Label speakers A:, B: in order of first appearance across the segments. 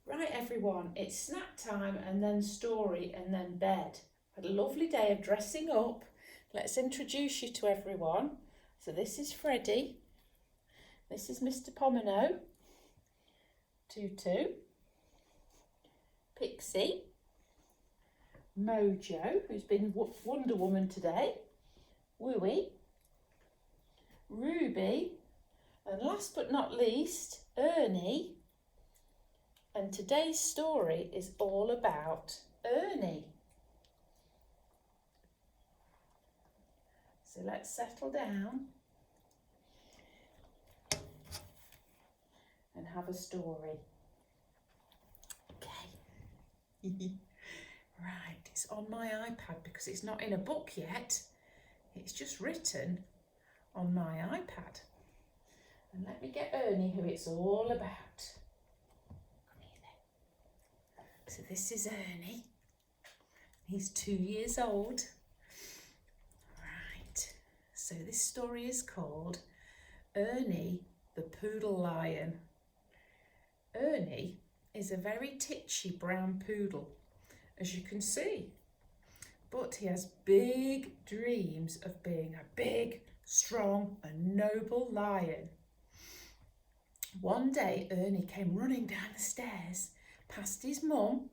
A: Right everyone, it's snack time and then story and then bed. Had a lovely day of dressing up. Let's introduce you to everyone. So this is Freddie. This is Mr. Pomino. Tutu. Pixie. Mojo, who's been Wonder Woman today. Wooey. Ruby. And last but not least, Ernie. And today's story is all about Ernie. So let's settle down and have a story. Okay. Right, it's on my iPad because it's not in a book yet. It's just written on my iPad. And let me get Ernie, who it's all about. So this is Ernie. He's 2 years old. Right, so this story is called Ernie the Poodle Lion. Ernie is a very titchy brown poodle, as you can see. But he has big dreams of being a big, strong and noble lion. One day Ernie came running down the stairs past his mum,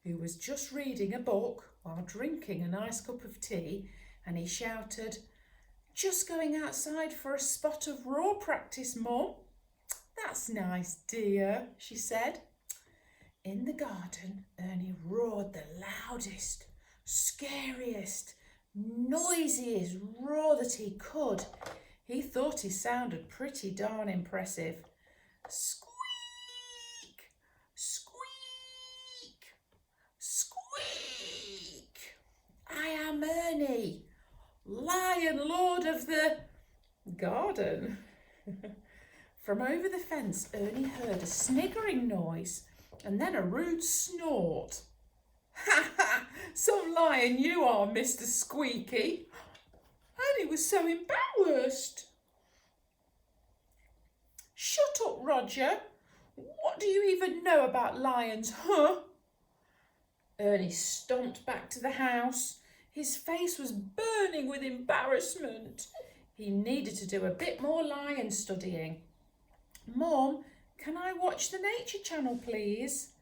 A: who was just reading a book while drinking a nice cup of tea, and he shouted, "Just going outside for a spot of raw practice, Mum." "That's nice, dear," she said. In the garden, Ernie roared the loudest, scariest, noisiest roar that he could. He thought he sounded pretty darn impressive. Squeak! Squeak! Squeak! "I am Ernie, Lion Lord of the Garden." From over the fence, Ernie heard a sniggering noise and then a rude snort. "Ha ha! Some lion you are, Mr. Squeaky." Ernie was so embarrassed. "Shut up, Roger. What do you even know about lions, huh?" Ernie stomped back to the house. His face was burning with embarrassment. He needed to do a bit more lion studying. "Mum, can I watch the Nature Channel, please?"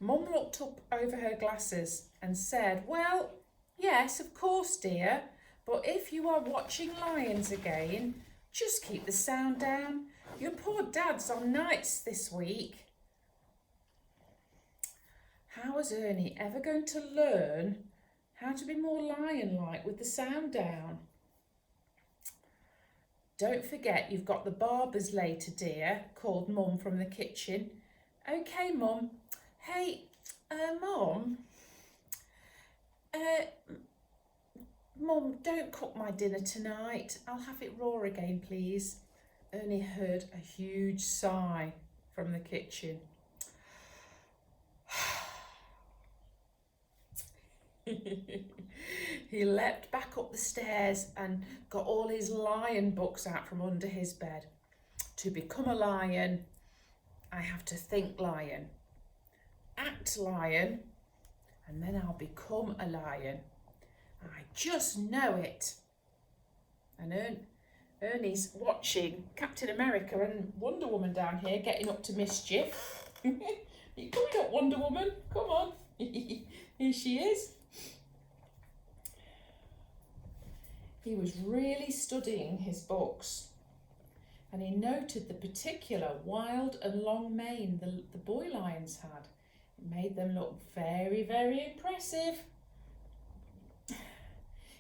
A: Mum looked up over her glasses and said, "Well, yes, of course, dear, but if you are watching lions again, just keep the sound down. Your poor dad's on nights this week." How was Ernie ever going to learn how to be more lion-like with the sound down? "Don't forget you've got the barbers later, dear," called Mum from the kitchen. "Okay, Mum. Hey, Mum. Mum, don't cook my dinner tonight. I'll have it raw again, please." Ernie heard a huge sigh from the kitchen. He leapt back up the stairs and got all his lion books out from under his bed. To become a lion, I have to think lion, act lion, and then I'll become a lion. I just know it. And Ernie's watching Captain America and Wonder Woman down here getting up to mischief. You coming up, Wonder Woman? Come on. Here she is. He was really studying his books, and he noted the particular wild and long mane the boy lions had. It made them look very, very impressive.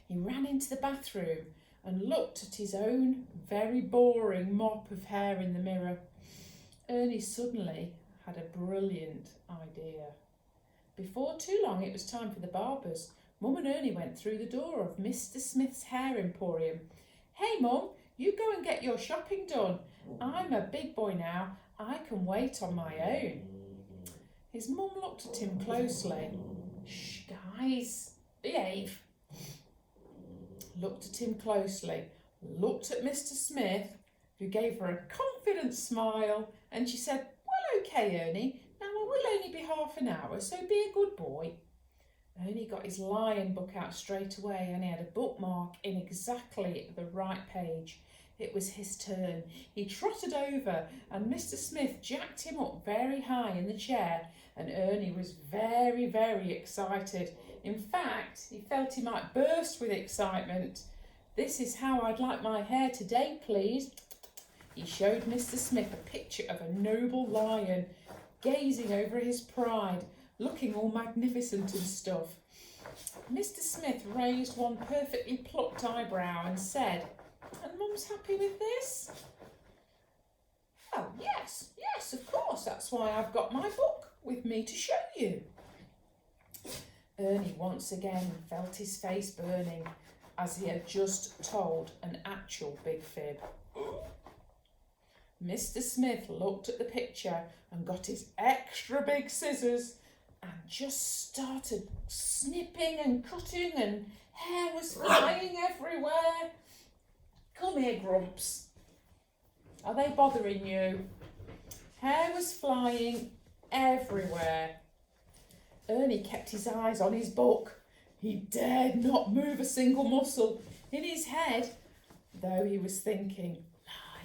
A: He ran into the bathroom and looked at his own very boring mop of hair in the mirror. Ernie suddenly had a brilliant idea. Before too long, it was time for the barbers. Mum and Ernie went through the door of Mr. Smith's hair emporium. "Hey, Mum, you go and get your shopping done. I'm a big boy now. I can wait on my own." His mum looked at him closely. "Shh, guys, behave." Looked at him closely, looked at Mr. Smith, who gave her a confident smile, and she said, "Well, okay, Ernie. Now I will only be half an hour, so be a good boy. Ernie got his lion book out straight away and he had a bookmark in exactly the right page. It was his turn. He trotted over and Mr. Smith jacked him up very high in the chair and Ernie was very, very excited. In fact, he felt he might burst with excitement. "This is how I'd like my hair today, please." He showed Mr. Smith a picture of a noble lion, gazing over his pride, looking all magnificent and stuff. Mr. Smith raised one perfectly plucked eyebrow and said, "And Mum's happy with this?" "Oh, yes, of course, that's why I've got my book with me to show you." Ernie once again felt his face burning, as he had just told an actual big fib. Mr. Smith looked at the picture and got his extra big scissors and just started snipping and cutting and hair was flying everywhere. "Come here, Grumps. Are they bothering you?" Hair was flying everywhere. Ernie kept his eyes on his book. He dared not move a single muscle in his head, though he was thinking,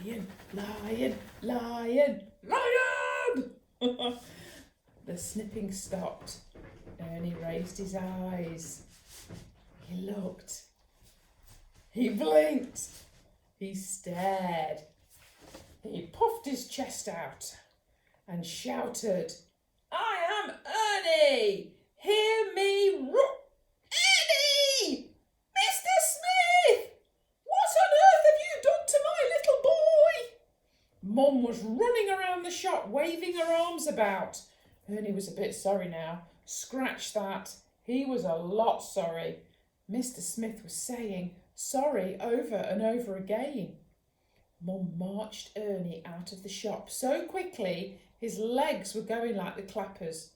A: "Lion, lion, lion, lion!" The snipping stopped. Ernie raised his eyes. He looked. He blinked. He stared. He puffed his chest out and shouted, "I am Ernie! Hear me roar! Ernie! Mr. Smith! What on earth have you done to my little boy?" Mum was running around the shop, waving her arms about. Ernie was a bit sorry now. Scratch that. He was a lot sorry. Mr. Smith was saying sorry over and over again. Mum marched Ernie out of the shop so quickly his legs were going like the clappers.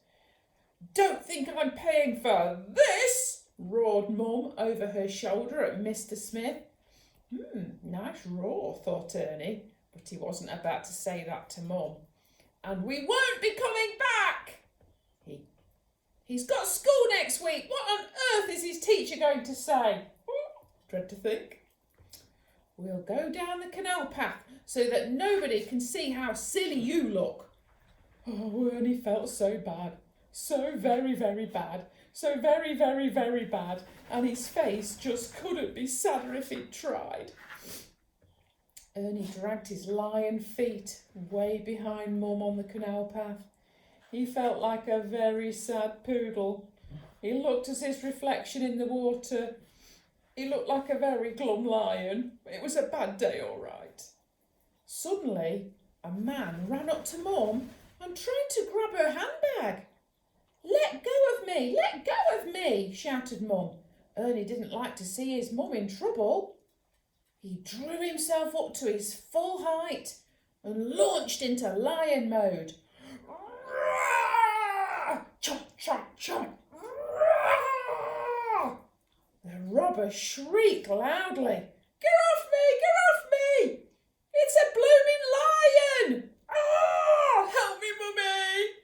A: "Don't think I'm paying for this!" roared Mum over her shoulder at Mr. Smith. Nice roar, thought Ernie, but he wasn't about to say that to Mum. "And we won't be coming back!" He's got school next week. What on earth is his teacher going to say? Dread to think. "We'll go down the canal path so that nobody can see how silly you look." Oh, Ernie felt so bad. So very, very bad. So very, very, very bad. And his face just couldn't be sadder if he'd tried. Ernie dragged his lion feet way behind Mum on the canal path. He felt like a very sad poodle. He looked at his reflection in the water. He looked like a very glum lion. It was a bad day, all right. Suddenly, a man ran up to Mum and tried to grab her handbag. "Let go of me! Let go of me!" shouted Mum. Ernie didn't like to see his mum in trouble. He drew himself up to his full height and launched into lion mode. Chomp, chomp, chomp. The robber shrieked loudly. "Get off me! Get off me! It's a blooming lion! Help me, Mummy!"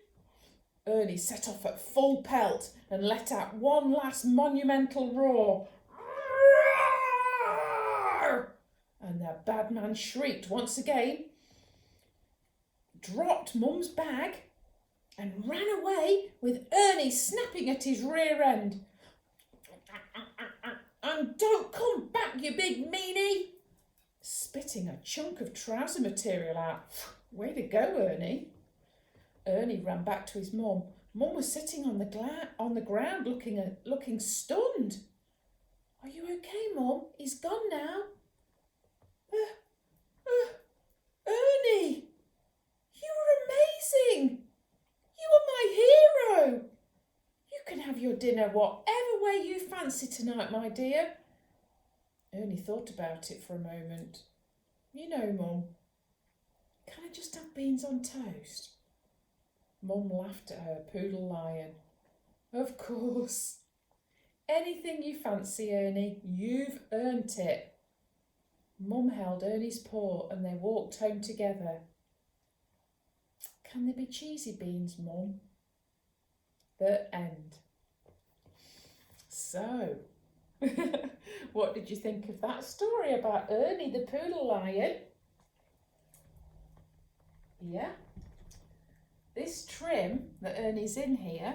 A: Ernie set off at full pelt and let out one last monumental roar. And the bad man shrieked once again, dropped Mum's bag and ran away with Ernie snapping at his rear end. "And don't come back, you big meanie!" Spitting a chunk of trouser material out. Way to go, Ernie. Ernie ran back to his mum. Mum was sitting on the ground looking stunned. "Are you okay, Mum? He's gone now." Ernie! You were amazing! You were my hero! You can have your dinner whatever way you fancy tonight, my dear. Ernie thought about it for a moment. "You know, Mum, can I just have beans on toast?" Mum laughed at her poodle lion. "Of course. Anything you fancy, Ernie. You've earned it." Mum held Ernie's paw and they walked home together. "Can there be cheesy beans, Mum?" the end. So, what did you think of that story about Ernie the poodle lion? Yeah. This trim that Ernie's in here,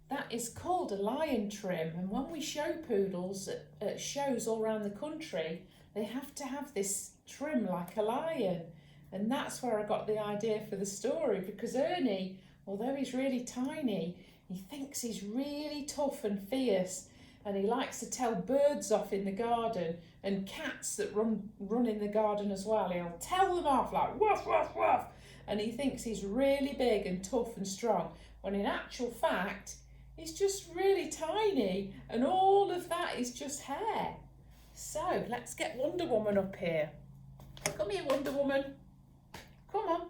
A: that is called a lion trim, and when we show poodles at shows all around the country, they have to have this trim like a lion, and that's where I got the idea for the story, because Ernie, although he's really tiny, he thinks he's really tough and fierce, and he likes to tell birds off in the garden and cats that run in the garden as well. He'll tell them off like woof, woof, woof, and he thinks he's really big and tough and strong, when in actual fact, he's just really tiny, and all of that is just hair. So let's get Wonder Woman up here. Come here, Wonder Woman. Come on.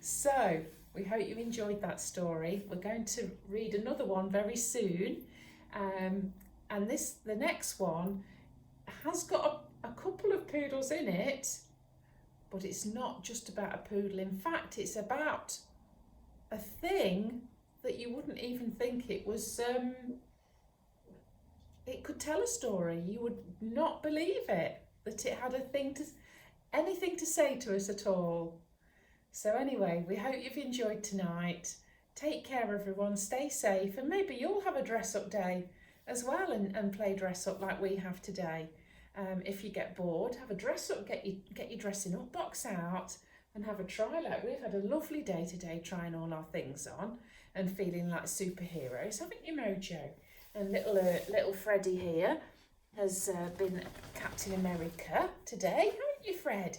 A: So we hope you enjoyed that story. We're going to read another one very soon. And the next one has got a couple of poodles in it, but it's not just about a poodle. In fact, it's about a thing that you wouldn't even think it was, it could tell a story. You would not believe it, that it had anything to say to us at all. So anyway, we hope you've enjoyed tonight. Take care, everyone. Stay safe, and maybe you'll have a dress-up day as well and play dress-up like we have today. If you get bored, have a dress-up. Get your dressing up box out and have a try. Like we've had a lovely day today, trying all our things on and feeling like superheroes, haven't you, Mojo? And little Freddie here has been Captain America today, haven't you, Fred?